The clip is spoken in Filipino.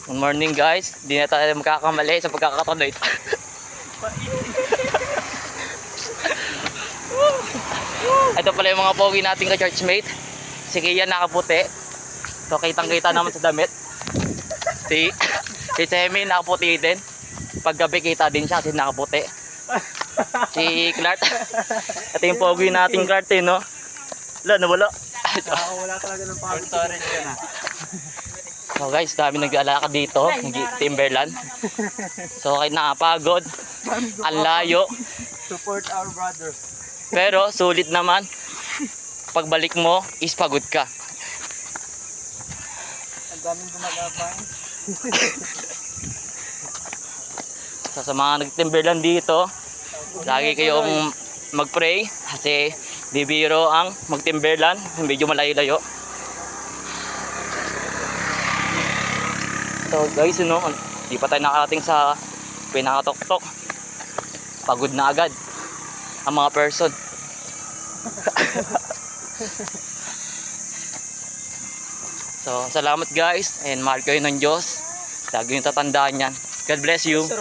Good morning guys, di na tayo magkakamali sa pagkakataon na ito. Ito pala yung mga pogi nating ka-churchmate. Si Kian nakaputi. So kitang kita naman sa damit. Si Semi nakaputi din. Paggabi kita din siya kasi nakaputi. Si Clark. Ito yung pogi nating Clark no? Wala, nawala. Wala talaga ng power storage ka na. So guys, dami nag-alakad dito, nag-timberland. So kahit nakapagod, ang layo. Support our brother. Pero sulit naman, pagbalik mo is pagod ka. Ang daming gumagapang. So sa mga nag-timberland dito, lagi kayong mag-pray kasi bibiro ang mag-timberland, medyo malayo-layo. So guys, di pa tayo nakarating sa pinakatok-tok. Pagod na agad ang mga person. So salamat guys, and mahal kayo ng Diyos. Lagi yung tatandaan yan. God bless you.